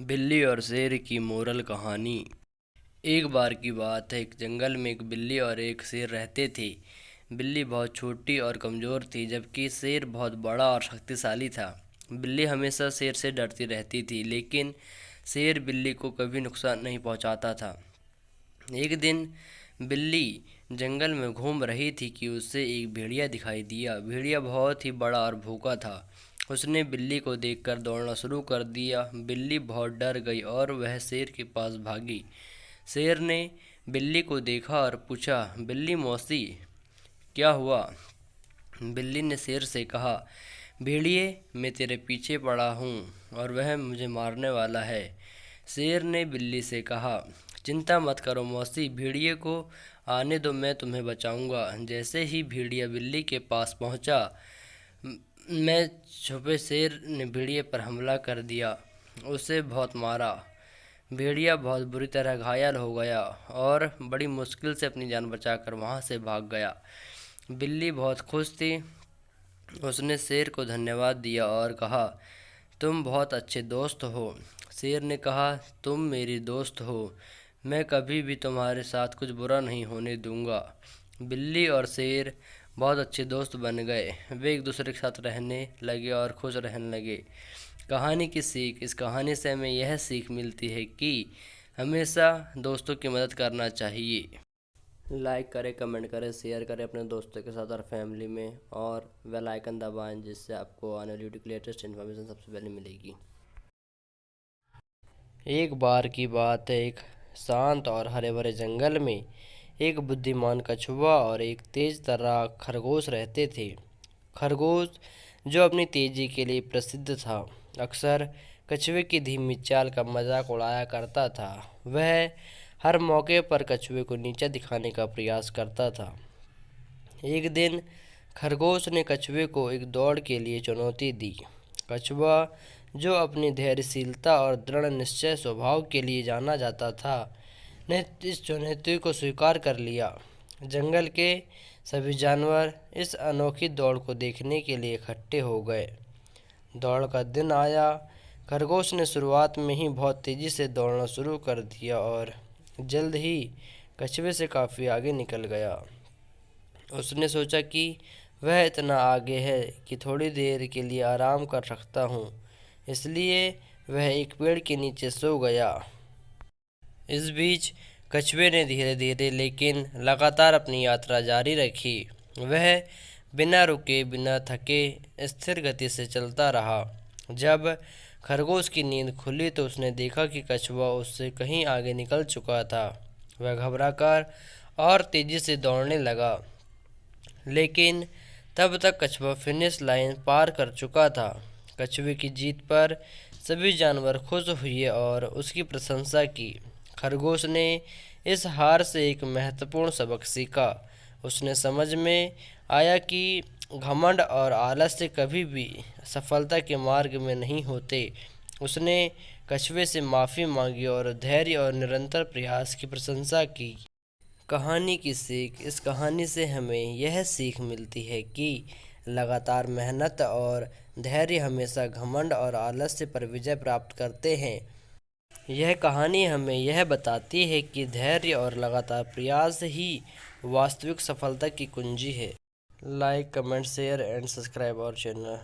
बिल्ली और शेर की मोरल कहानी। एक बार की बात है, एक जंगल में एक बिल्ली और एक शेर रहते थे। बिल्ली बहुत छोटी और कमज़ोर थी, जबकि शेर बहुत बड़ा और शक्तिशाली था। बिल्ली हमेशा शेर से डरती रहती थी, लेकिन शेर बिल्ली को कभी नुकसान नहीं पहुंचाता था। एक दिन बिल्ली जंगल में घूम रही थी कि उसे एक भेड़िया दिखाई दिया। भेड़िया बहुत ही बड़ा और भूखा था। उसने बिल्ली को देखकर दौड़ना शुरू कर दिया। बिल्ली बहुत डर गई और वह शेर के पास भागी। शेर ने बिल्ली को देखा और पूछा, बिल्ली मौसी, क्या हुआ? बिल्ली ने शेर से कहा, भेड़िए, मैं तेरे पीछे पड़ा हूँ और वह मुझे मारने वाला है। शेर ने बिल्ली से कहा, चिंता मत करो मौसी, भेड़िए को आने दो, मैं तुम्हें बचाऊंगा। जैसे ही भेड़िया बिल्ली के पास पहुंचा, मैं छुपे शेर ने भेड़िए पर हमला कर दिया, उसे बहुत मारा। भेड़िया बहुत बुरी तरह घायल हो गया और बड़ी मुश्किल से अपनी जान बचाकर वहां से भाग गया। बिल्ली बहुत खुश थी। उसने शेर को धन्यवाद दिया और कहा, तुम बहुत अच्छे दोस्त हो। शेर ने कहा, तुम मेरी दोस्त हो, मैं कभी भी तुम्हारे साथ कुछ बुरा नहीं होने दूंगा। बिल्ली और शेर बहुत अच्छे दोस्त बन गए। वे एक दूसरे के साथ रहने लगे और खुश रहने लगे। कहानी की सीख। इस कहानी से हमें यह सीख मिलती है कि हमेशा दोस्तों की मदद करना चाहिए। लाइक करें, कमेंट करें, शेयर करें अपने दोस्तों के साथ और फैमिली में, और बेल आइकन दबाएं, जिससे आपको आने वाली वीडियो की लेटेस्ट इन्फॉर्मेशन सबसे पहले मिलेगी। एक बार की बात है, एक शांत और हरे भरे जंगल में एक बुद्धिमान कछुआ और एक तेज तर्रार खरगोश रहते थे। खरगोश, जो अपनी तेजी के लिए प्रसिद्ध था, अक्सर कछुए की धीमी चाल का मजाक उड़ाया करता था। वह हर मौके पर कछुए को नीचा दिखाने का प्रयास करता था। एक दिन खरगोश ने कछुए को एक दौड़ के लिए चुनौती दी। कछुआ, जो अपनी धैर्यशीलता और दृढ़ निश्चय स्वभाव के लिए जाना जाता था, ने इस चुनौती को स्वीकार कर लिया। जंगल के सभी जानवर इस अनोखी दौड़ को देखने के लिए इकट्ठे हो गए। दौड़ का दिन आया। खरगोश ने शुरुआत में ही बहुत तेज़ी से दौड़ना शुरू कर दिया और जल्द ही कछुए से काफ़ी आगे निकल गया। उसने सोचा कि वह इतना आगे है कि थोड़ी देर के लिए आराम कर सकता हूँ, इसलिए वह एक पेड़ के नीचे सो गया। इस बीच कछुए ने धीरे धीरे लेकिन लगातार अपनी यात्रा जारी रखी। वह बिना रुके, बिना थके, स्थिर गति से चलता रहा। जब खरगोश की नींद खुली तो उसने देखा कि कछुआ उससे कहीं आगे निकल चुका था। वह घबराकर और तेज़ी से दौड़ने लगा, लेकिन तब तक कछुआ फिनिश लाइन पार कर चुका था। कछुए की जीत पर सभी जानवर खुश हुए और उसकी प्रशंसा की। खरगोश ने इस हार से एक महत्वपूर्ण सबक सीखा। उसने समझ में आया कि घमंड और आलस्य कभी भी सफलता के मार्ग में नहीं होते। उसने कछुए से माफ़ी मांगी और धैर्य और निरंतर प्रयास की प्रशंसा की। कहानी की सीख। इस कहानी से हमें यह सीख मिलती है कि लगातार मेहनत और धैर्य हमेशा घमंड और आलस्य पर विजय प्राप्त करते हैं। यह कहानी हमें यह बताती है कि धैर्य और लगातार प्रयास ही वास्तविक सफलता की कुंजी है। Like, comment, share and subscribe our channel.